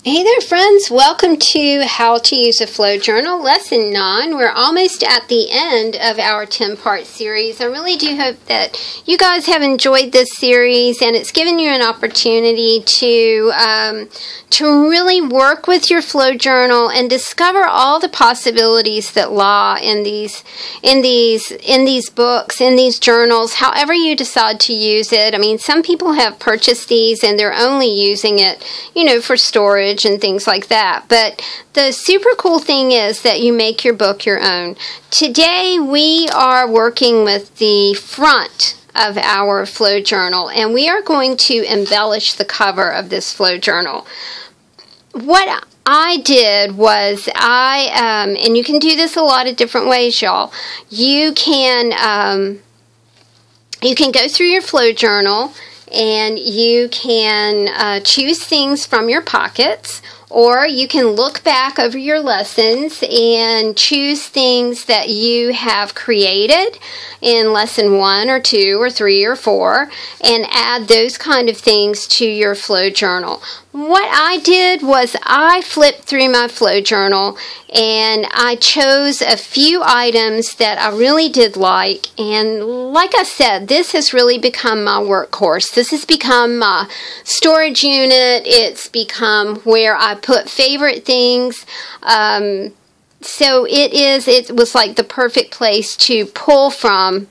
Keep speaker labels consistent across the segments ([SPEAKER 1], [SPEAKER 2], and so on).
[SPEAKER 1] Hey there friends, welcome to How to Use a Flow Journal, Lesson 9. We're almost at the end of our 10-part series. I really do hope that you guys have enjoyed this series and it's given you an opportunity to really work with your flow journal and discover all the possibilities that lie in these books, in these journals, however you decide to use it. I mean, some people have purchased these and they're only using it, for storage and things like that. But the super cool thing is that you make your book your own. Today we are working with the front of our flow journal and we are going to embellish the cover of this flow journal. What I did was and you can do this a lot of different ways, y'all. You can go through your flow journal and you can choose things from your pockets, or you can look back over your lessons and choose things that you have created in lesson 1 or 2 or 3 or 4 and add those kind of things to your flow journal. What I did was I flipped through my flow journal and I chose a few items that I really did like, and like I said, this has really become my workhorse. This has become my storage unit. It's become where I put favorite things. So it was like the perfect place to pull from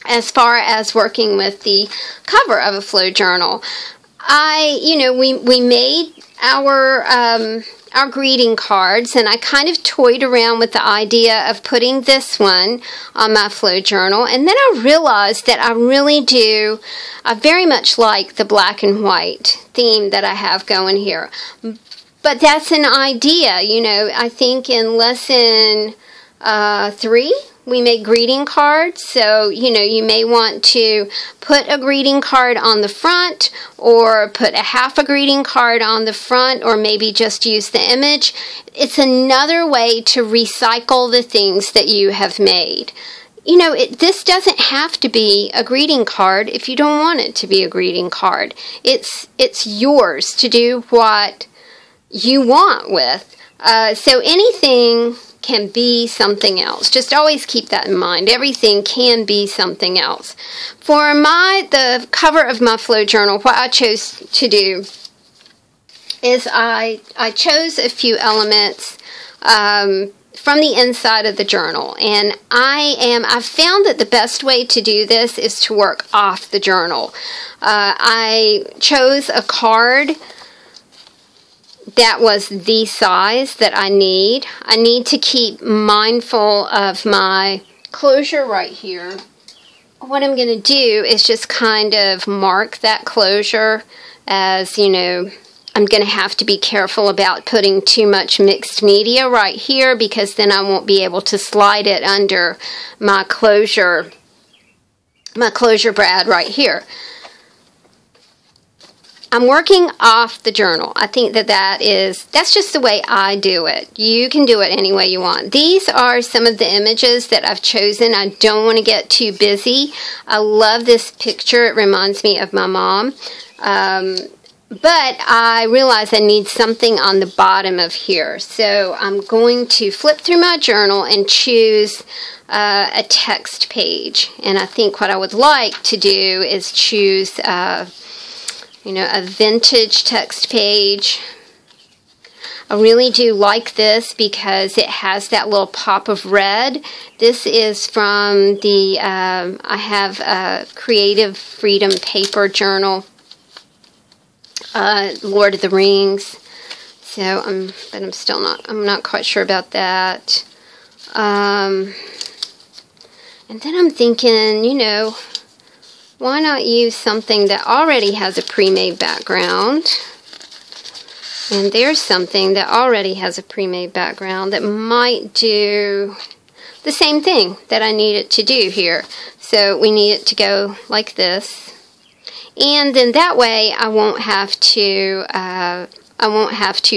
[SPEAKER 1] as far as working with the cover of a flow journal. We made our greeting cards, and I kind of toyed around with the idea of putting this one on my flow journal, and then I realized that I very much like the black and white theme that I have going here. But that's an idea, I think in lesson 3, we made greeting cards, so, you may want to put a greeting card on the front, or put a half a greeting card on the front, or maybe just use the image. It's another way to recycle the things that you have made. This doesn't have to be a greeting card if you don't want it to be a greeting card. It's yours to do what you want with. So anything can be something else. Just always keep that in mind. Everything can be something else. For the cover of my flow journal, what I chose to do is I chose a few elements from the inside of the journal, and I've found that the best way to do this is to work off the journal. I chose a card that was the size that I need. I need to keep mindful of my closure right here. What I'm going to do is just kind of mark that closure, as I'm going to have to be careful about putting too much mixed media right here, because then I won't be able to slide it under my closure brad right here. I'm working off the journal. I think that's just the way I do it. You can do it any way you want. These are some of the images that I've chosen. I don't want to get too busy. I love this picture. It reminds me of my mom. But I realize I need something on the bottom of here. So I'm going to flip through my journal and choose a text page. And I think what I would like to do is choose a vintage text page. I really do like this because it has that little pop of red. This is from the, I have a Creative Freedom paper journal, Lord of the Rings. So, I'm not quite sure about that. And then I'm thinking, why not use something that already has a pre-made background? And there's something that already has a pre-made background that might do the same thing that I need it to do here. So we need it to go like this. And then that way I won't have to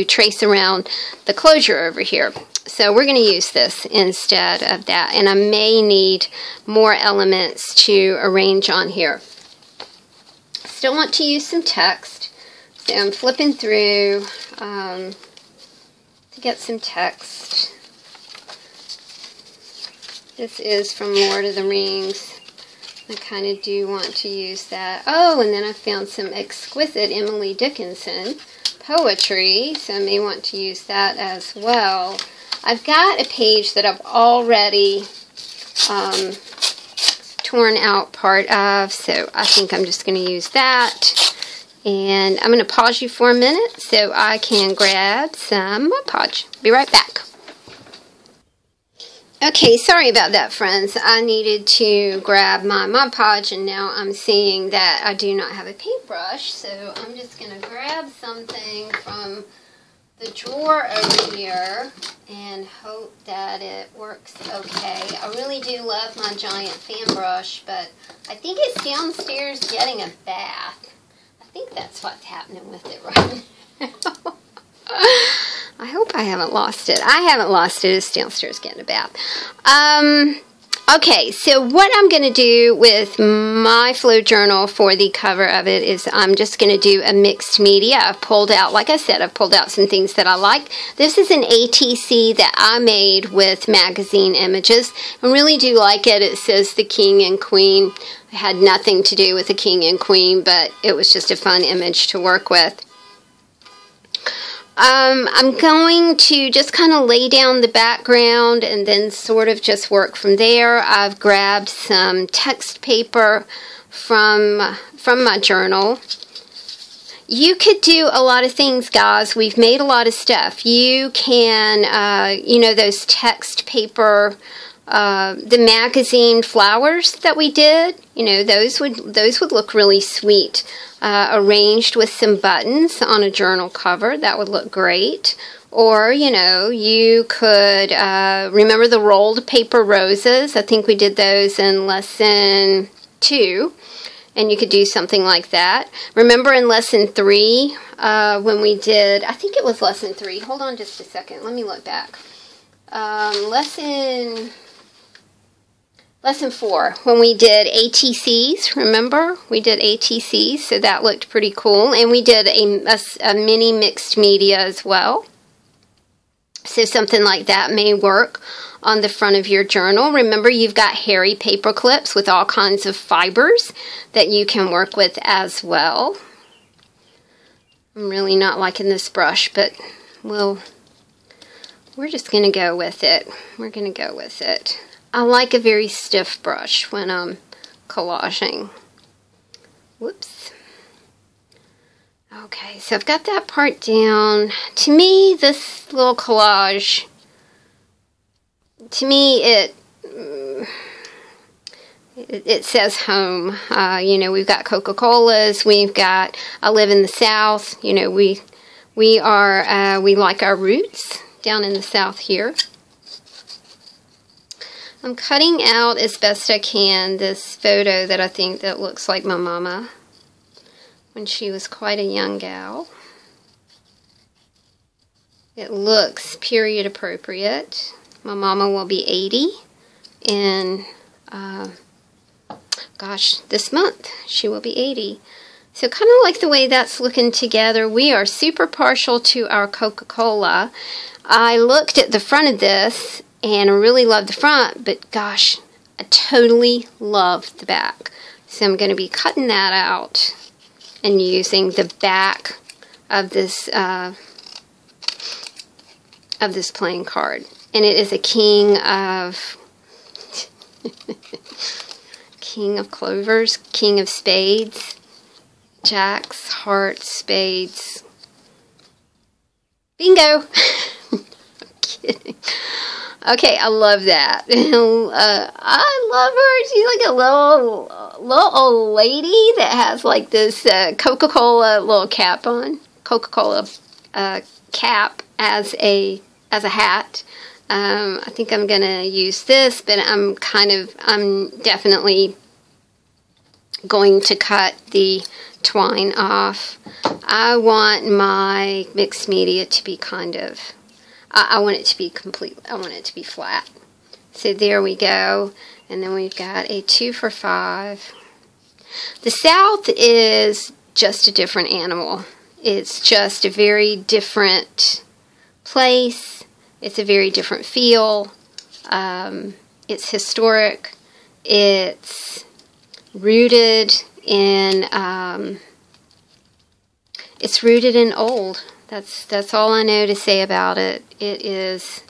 [SPEAKER 1] trace around the closure over here. So we're going to use this instead of that. And I may need more elements to arrange on here. Still want to use some text. So I'm flipping through to get some text. This is from Lord of the Rings. I kind of do want to use that. Oh, and then I found some exquisite Emily Dickinson poetry, so I may want to use that as well. I've got a page that I've already torn out part of, so I think I'm just going to use that. And I'm going to pause you for a minute so I can grab some Mod Podge. Be right back. Okay, sorry about that, friends. I needed to grab my Mod Podge, and now I'm seeing that I do not have a paintbrush, so I'm just going to grab something from the drawer over here and hope that it works okay. I really do love my giant fan brush, but I think it's downstairs getting a bath. I think that's what's happening with it right now. I hope I haven't lost it. I haven't lost it. It's downstairs getting a bath. Okay, so what I'm going to do with my flow journal for the cover of it is I'm just going to do a mixed media. I've pulled out, like I said, I've pulled out some things that I like. This is an ATC that I made with magazine images. I really do like it. It says the king and queen. It had nothing to do with the king and queen, but it was just a fun image to work with. I'm going to just kind of lay down the background and then sort of just work from there. I've grabbed some text paper from my journal. You could do a lot of things, guys. We've made a lot of stuff. You can, you know, those text paper, the magazine flowers that we did, you know, those would look really sweet. Arranged with some buttons on a journal cover, that would look great. Or, you know, you could, remember the rolled paper roses? I think we did those in lesson 2. And you could do something like that. Remember in lesson 3, when we did, I think it was lesson 3. Hold on just a second. Let me look back. Lesson 4, when we did ATCs, remember? We did ATCs, so that looked pretty cool. And we did a mini mixed media as well. So something like that may work on the front of your journal. Remember, you've got hairy paper clips with all kinds of fibers that you can work with as well. I'm really not liking this brush, but we're just going to go with it. We're going to go with it. I like a very stiff brush when I'm collaging. Whoops. Okay, so I've got that part down. To me, this little collage, to me, it says home. You know, we've got Coca-Colas, we've got, I live in the South, you know, we like our roots down in the South here. I'm cutting out as best I can this photo that I think that looks like my mama when she was quite a young gal. It looks period appropriate. My mama will be 80 in, gosh, this month. She will be 80. So kind of like the way that's looking together. We are super partial to our Coca-Cola. I looked at the front of this and I really love the front, but gosh, I totally love the back. So I'm going to be cutting that out and using the back of this playing card. And it is a king of clovers, king of spades, jacks, hearts, spades. Bingo! I'm kidding. Okay, I love that. I love her. She's like a little old lady that has like this Coca-Cola little cap on. Coca-Cola cap as a hat. I think I'm gonna use this, but I'm definitely going to cut the twine off. I want my mixed media to be kind of, I want it to be complete, I want it to be flat. So there we go. And then we've got a 2 for $5. The South is just a different animal. It's just a very different place. It's a very different feel. It's historic. It's rooted in old. That's all I know to say about it. It is,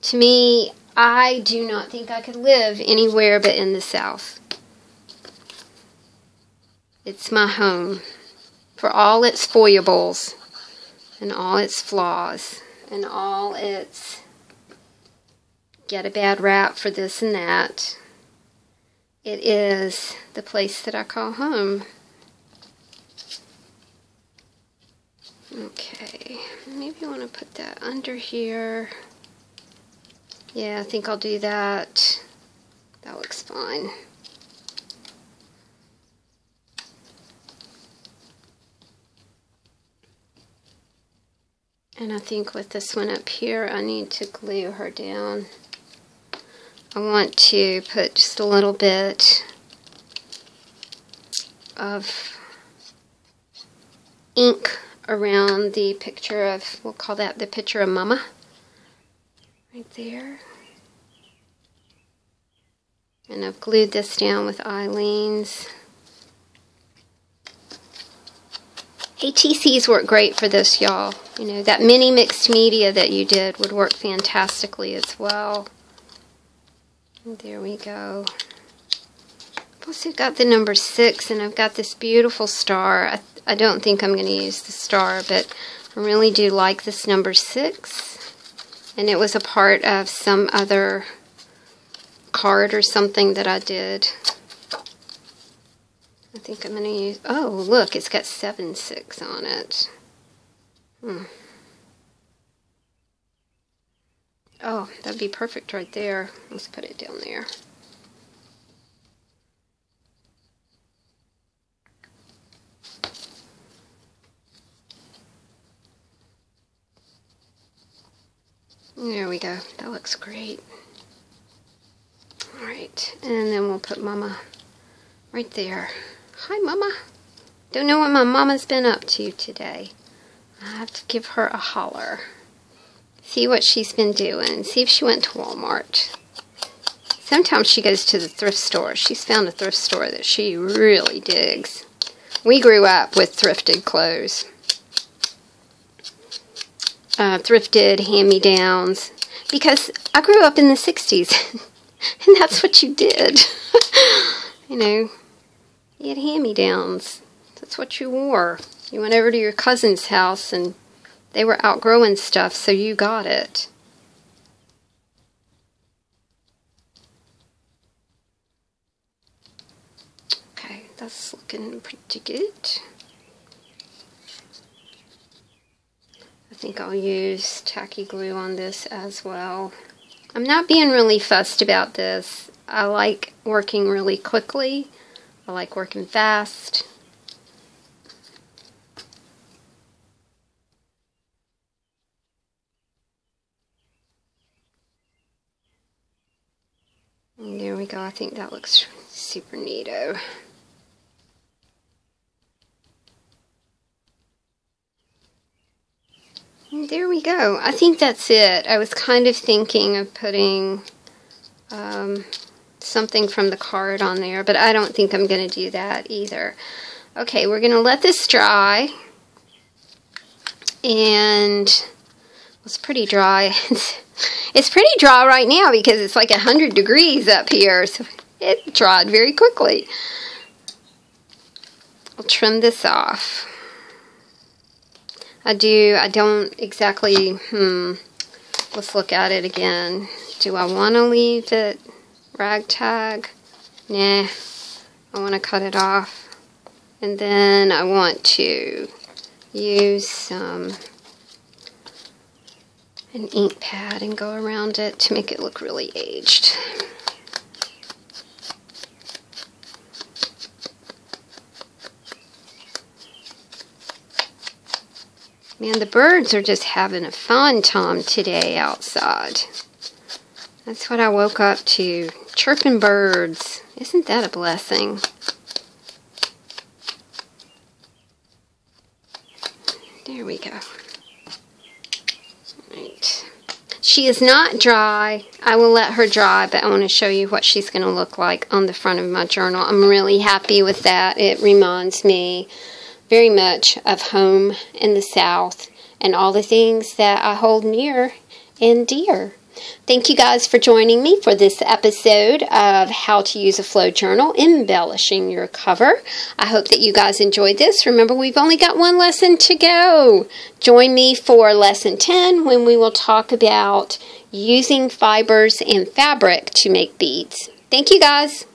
[SPEAKER 1] to me, I do not think I could live anywhere but in the South. It's my home. For all its foibles and all its flaws and all its get a bad rap for this and that, it is the place that I call home. Okay, maybe I want to put that under here. Yeah, I think I'll do that. That looks fine. And I think with this one up here, I need to glue her down. I want to put just a little bit of ink around the picture of, we'll call that the picture of Mama. Right there. And I've glued this down with Eileen's. ATCs work great for this, y'all. You know, that mini mixed media that you did would work fantastically as well. And there we go. I've also got the number 6, and I've got this beautiful star. I don't think I'm going to use the star, but I really do like this number 6. And it was a part of some other card or something that I did. I think I'm going to use, oh, look, it's got 7/6 on it. Oh, that'd be perfect right there. Let's put it down there. There we go. That looks great. Alright, and then we'll put Mama right there. Hi, Mama. Don't know what my mama's been up to today. I have to give her a holler. See what she's been doing. See if she went to Walmart. Sometimes she goes to the thrift store. She's found a thrift store that she really digs. We grew up with thrifted clothes. Thrifted hand-me-downs. Because I grew up in the 60s. And that's what you did. You know, you had hand-me-downs. That's what you wore. You went over to your cousin's house and they were outgrowing stuff, so you got it. Okay, that's looking pretty good. I think I'll use tacky glue on this as well. I'm not being really fussed about this. I like working really quickly. I like working fast. And there we go. I think that looks super neato. And there we go. I think that's it. I was kind of thinking of putting something from the card on there, but I don't think I'm going to do that either. Okay, we're going to let this dry. And it's pretty dry. It's pretty dry right now because it's like 100 degrees up here, so it dried very quickly. I'll trim this off. I don't exactly, let's look at it again. Do I want to leave it ragtag? Nah, I want to cut it off. And then I want to use an ink pad and go around it to make it look really aged. Man, the birds are just having a fun time today outside. That's what I woke up to. Chirping birds. Isn't that a blessing? we go. Right. She is not dry. I will let her dry, but I want to show you what she's going to look like on the front of my journal. I'm really happy with that. It reminds me very much of home in the South and all the things that I hold near and dear. Thank you guys for joining me for this episode of How to Use a Flow Journal, Embellishing Your Cover. I hope that you guys enjoyed this. Remember, we've only got one lesson to go. Join me for Lesson 10 when we will talk about using fibers and fabric to make beads. Thank you guys.